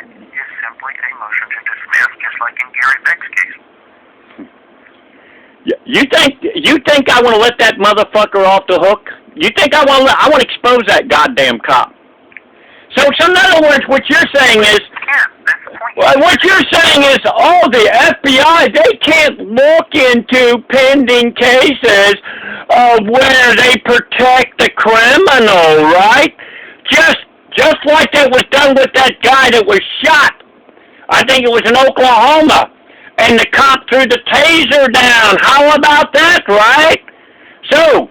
is simply a motion to dismiss, just like in Gary Beck's case. You think I want to let that motherfucker off the hook? You think I want to expose that goddamn cop? So in other words, what you're saying is, what you're saying is, the FBI, they can't look into pending cases of where they protect the criminal, right? Just like it was done with that guy that was shot. I think it was in Oklahoma. And the cop threw the taser down. How about that, right? So,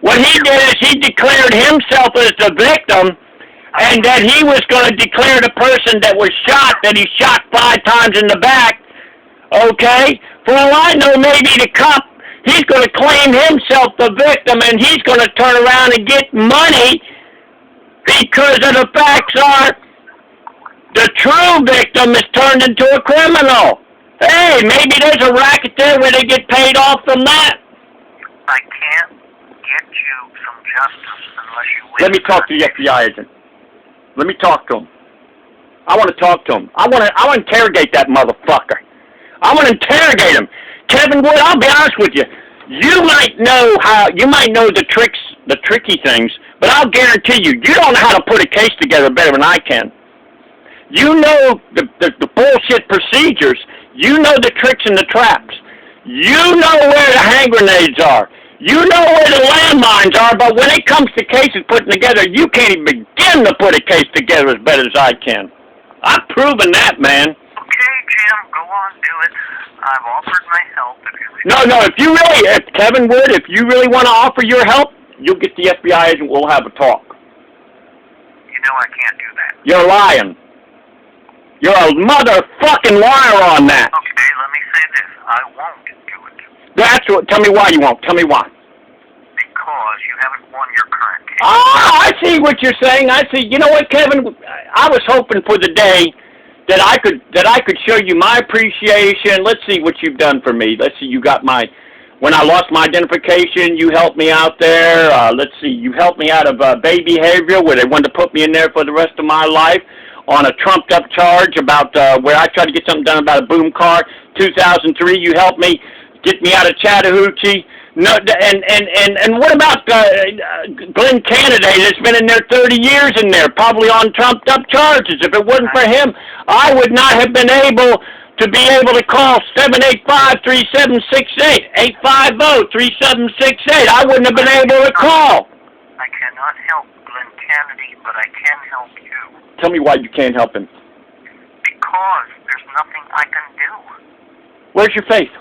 what he did is he declared himself as the victim, and that he was going to declare the person that was shot, that he shot 5 times in the back, okay? For all I know, maybe the cop, he's going to claim himself the victim, and he's going to turn around and get money because of the facts are the true victim is turned into a criminal. Hey, maybe there's a racket there where they get paid off from that. I can't get you some justice unless you win. Let me talk to the FBI agent. Let me talk to him. I want to talk to him. I want to interrogate that motherfucker. I want to interrogate him. Kevin Wood, I'll be honest with you. You might know the tricks, the tricky things, but I'll guarantee you don't know how to put a case together better than I can. You know the bullshit procedures. You know the tricks and the traps. You know where the hand grenades are. You know where the landmines are, but when it comes to cases putting together, you can't even begin to put a case together as better as I can. I've proven that, man. Okay, Jim, go on, do it. I've offered my help. If Kevin Wood, if you really want to offer your help, you'll get the FBI agent. We'll have a talk. You know I can't do that. You're lying. You're a motherfucking liar on that. Okay, let me say this. I won't do it. Tell me why you won't. Tell me why. Because you haven't won your current case. I see what you're saying. I see. You know what, Kevin? I was hoping for the day that I could show you my appreciation. Let's see what you've done for me. Let's see. You got when I lost my identification, you helped me out there. Let's see. You helped me out of Bay behavior, where they wanted to put me in there for the rest of my life on a trumped-up charge about where I tried to get something done about a boom car. 2003, you helped me get me out of Chattahoochee. No, and what about Glenn Kennedy that's been in there 30 years in there, probably on trumped-up charges? If it wasn't for him, I would not have been able to call 785-3768, 850-3768. I wouldn't have been able to call. I cannot help Glenn Kennedy, but I can help you. Tell me why you can't help him. Because there's nothing I can do. Where's your faith?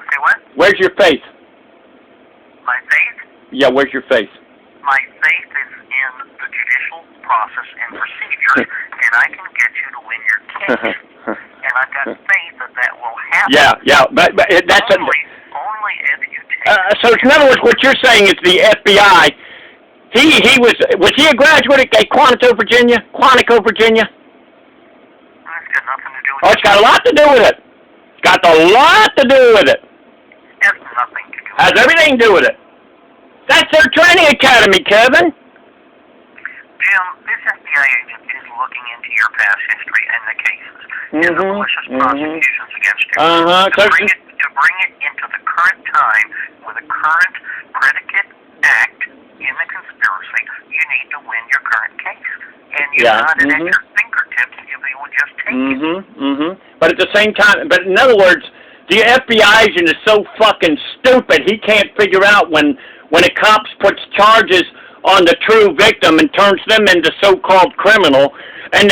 Say what? Where's your faith? My faith? Yeah, where's your faith? My faith is in the judicial process and procedures, and I can get you to win your case. And I've got faith that will happen. Yeah, but that's only if you take. So in other words, what you're saying is the FBI. Was he a graduate at Quantico, Virginia? Quantico, Virginia? It's got nothing to do with it. It's got a lot to do with it. It's got a lot to do with it. Has nothing to do with it. Has everything to do with it. That's their training academy, Kevin. Jim, this FBI agent is looking into your past history and the cases and the malicious prosecutions against you. To bring it into the current time with a current predicate act in the conspiracy, you need to win your current case. And you've got it at your fingertips if they would just take it. But at the same time, in other words, the FBI agent is so fucking stupid, he can't figure out when a cop puts charges on the true victim and turns them into so-called criminal. And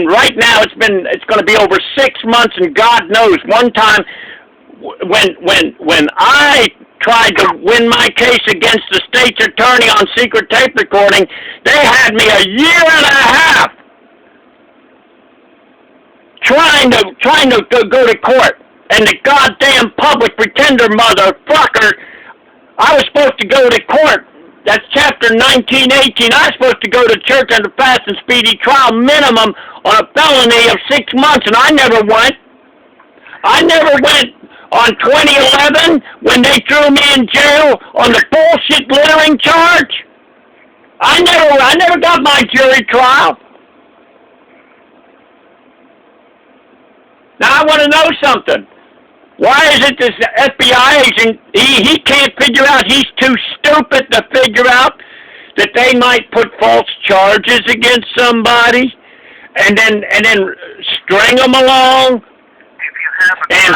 right now it's going to be over 6 months, and God knows, one time when I tried to win my case against the state's attorney on secret tape recording, they had me a year and a half trying to go to court. And the goddamn public pretender motherfucker, I was supposed to go to court. That's chapter 1918. I was supposed to go to church under fast and speedy trial minimum on a felony of 6 months, and I never went. I never went on 2011 when they threw me in jail on the bullshit littering charge. I never got my jury trial. Now I want to know something. Why is it this FBI agent, he can't figure out, he's too stupid to figure out that they might put false charges against somebody and then string them along and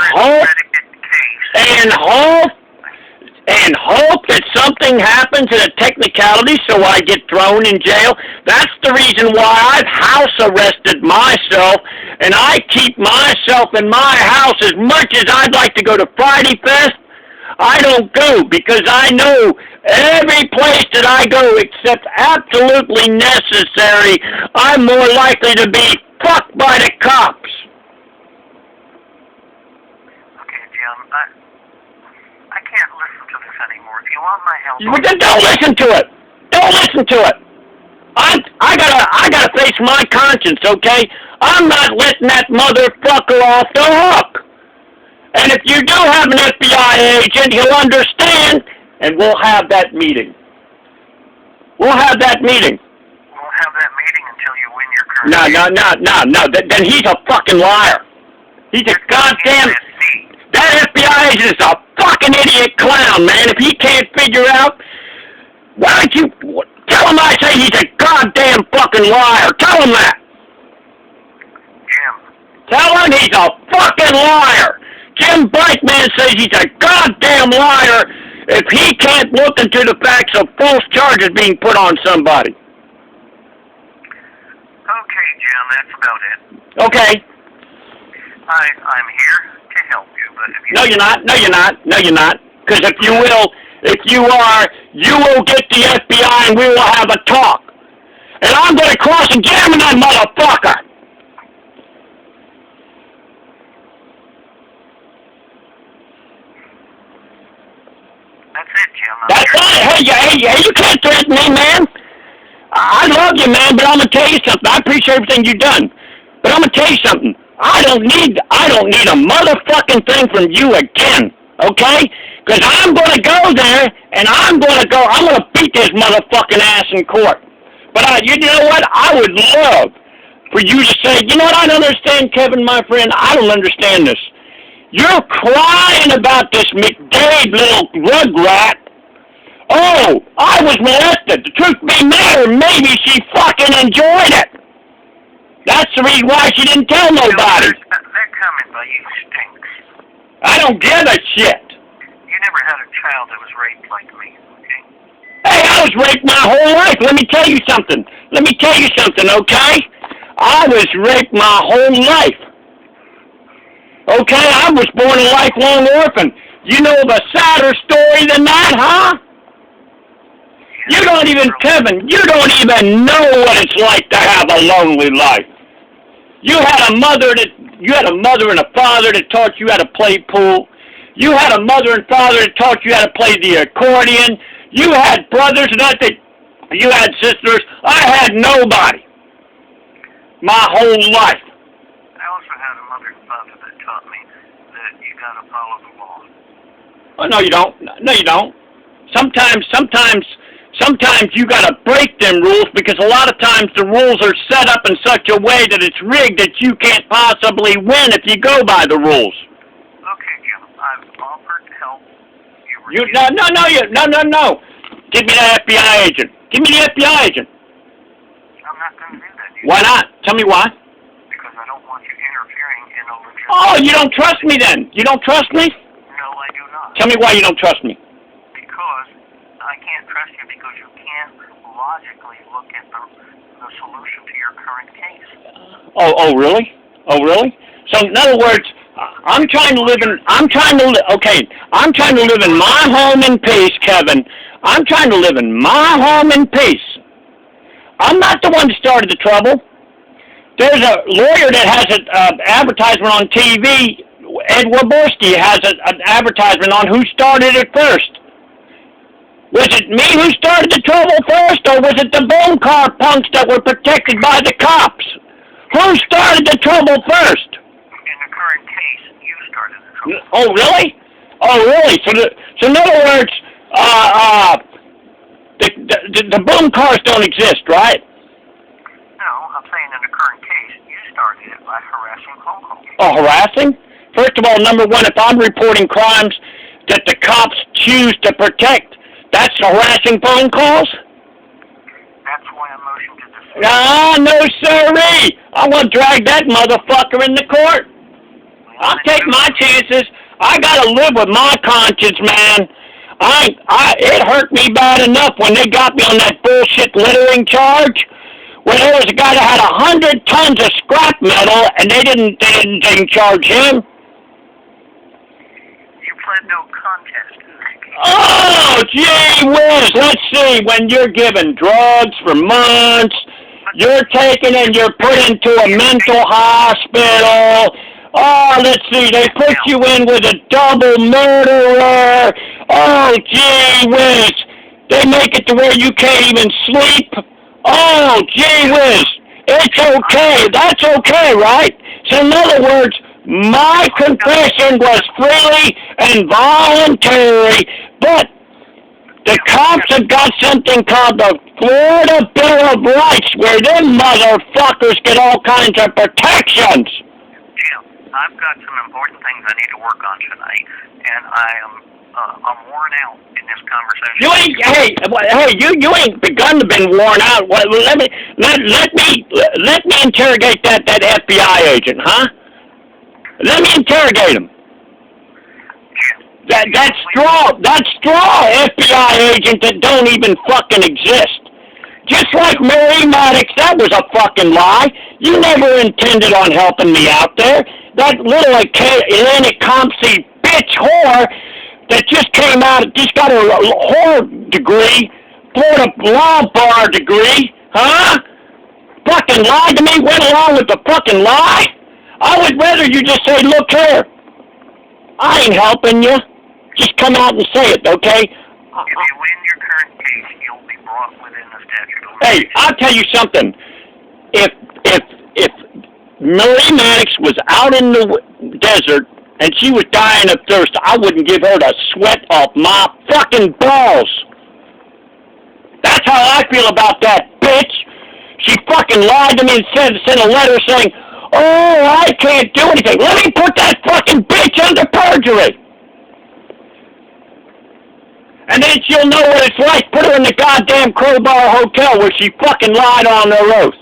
hope that something happens in a technicality so I get thrown in jail. That's the reason why I've house arrested myself, and I keep myself in my house. As much as I'd like to go to Friday Fest, I don't go, because I know every place that I go except absolutely necessary, I'm more likely to be fucked by the cops. Okay, Jim, I can't listen to this anymore. If you want my help... Well, then don't listen to it. Don't listen to it. I gotta face my conscience, okay? I'm not letting that motherfucker off the hook. And if you do have an FBI agent, he'll understand, and we'll have that meeting. We'll have that meeting. We'll have that meeting until you win your current... No. Then he's a fucking liar. He's a goddamn... That FBI agent is a fucking idiot clown, man. If he can't figure out... Why don't you... Tell him I say he's a goddamn fucking liar. Tell him that. Jim. Tell him he's a fucking liar. Jim Blakeman says he's a goddamn liar if he can't look into the facts of false charges being put on somebody. Okay, Jim, that's about it. Okay. I'm here to help you, but if you... No, you're not. Because if you are, you will get the FBI and we will have a talk. And I'm going to cross-examine that motherfucker. That's it, Jim. That's right. Hey, you can't threaten me, man. I love you, man, but I'm going to tell you something. I appreciate everything you've done. But I'm going to tell you something. I don't need a motherfucking thing from you again, okay? Because I'm going to go there, and I'm going to beat this motherfucking ass in court. But you know what? I would love for you to say, you know what, I don't understand, Kevin, my friend. I don't understand this. You're crying about this McDade little rugrat. Oh, I was molested. The truth be matter, maybe she fucking enjoyed it. That's the reason why she didn't tell nobody. That comment by you stinks. I don't give a shit. You never had a child that was raped like me, okay? Hey, I was raped my whole life. Let me tell you something, okay? I was raped my whole life. Okay, I was born a lifelong orphan. You know of a sadder story than that, huh? You don't even, Kevin, you don't even know what it's like to have a lonely life. You had a mother and a father that taught you how to play pool. You had a mother and father that taught you how to play the accordion. You had brothers, you had sisters. I had nobody. My whole life. I also had a mother and father that taught me that you gotta follow the law. Oh, no, you don't. No, you don't. Sometimes you gotta break them rules, because a lot of times the rules are set up in such a way that it's rigged that you can't possibly win if you go by the rules. Okay, Jim, I've offered help. No. Give me the FBI agent. Give me the FBI agent. I'm not going to do that. Why not? Tell me why. Because I don't want you interfering in a legitimate... Oh, you don't trust me then? You don't trust me? No, I do not. Tell me why you don't trust me. Because I can't trust you because you can't logically look at the solution to your current case. Oh, really? So, in other words, I'm trying to live in my home in peace, Kevin. I'm trying to live in my home in peace. I'm not the one that started the trouble. There's a lawyer that has an advertisement on TV. Ed Waborski has an advertisement on who started it first. Was it me who started the trouble first, or was it the bone car punks that were protected by the cops? Who started the trouble first? In the current case, you started the trouble. Oh, really? So in other words, the boom cars don't exist, right? No, I'm saying in the current case, you started it by harassing phone calls. Oh, harassing? First of all, number one, if I'm reporting crimes that the cops choose to protect, that's harassing phone calls? That's why I motioned to dismiss. Ah, no sirree! I want to drag that motherfucker in the court. I'll take my chances. I gotta live with my conscience, man. It hurt me bad enough when they got me on that bullshit littering charge. When there was a guy that had 100 tons of scrap metal, and they didn't charge him. You pled no contest. Oh, gee whiz! Let's see. When you're given drugs for months, you're taken and you're put into a mental hospital. Oh, let's see. They put you in with a double murderer. Oh, gee whiz! They make it to where you can't even sleep. Oh, gee whiz! It's okay. That's okay, right? So in other words, my confession was freely and voluntary, but the cops have got something called the Florida Bill of Rights, where them motherfuckers get all kinds of protections. Jim, I've got some important things I need to work on tonight, and I'm worn out in this conversation. You ain't begun to been worn out. Well, let me interrogate that FBI agent, huh? Let me interrogate him. That straw FBI agent that don't even fucking exist. Just like Mary Maddox, that was a fucking lie. You never intended on helping me out there. That little Atlantic Compsey bitch whore that just came out, just got a whore degree, Florida law bar degree, huh? Fucking lied to me, went along with the fucking lie? I would rather you just say, look here, I ain't helping you. Just come out and say it, okay? If you win your current case, you'll be brought within the statute of limitations. Hey, I'll tell you something. If Marie Maddox was out in the desert and she was dying of thirst, I wouldn't give her the sweat off my fucking balls. That's how I feel about that bitch. She fucking lied to me and sent a letter saying, oh, I can't do anything. Let me put that fucking bitch under perjury. And then she'll know what it's like. Put her in the goddamn Crowbar Hotel where she fucking lied on her oath. If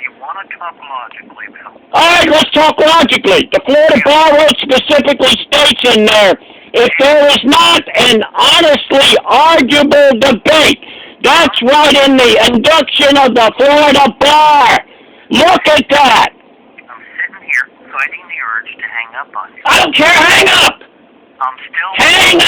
you want to talk logically, Bill. All right, let's talk logically. The Florida Bar Road specifically states in there, if there is not an honestly arguable debate, that's right in the induction of the Florida Bar. Look at that. I'm sitting here fighting the urge to hang up on you. I don't care. Hang up. I'm still... Hang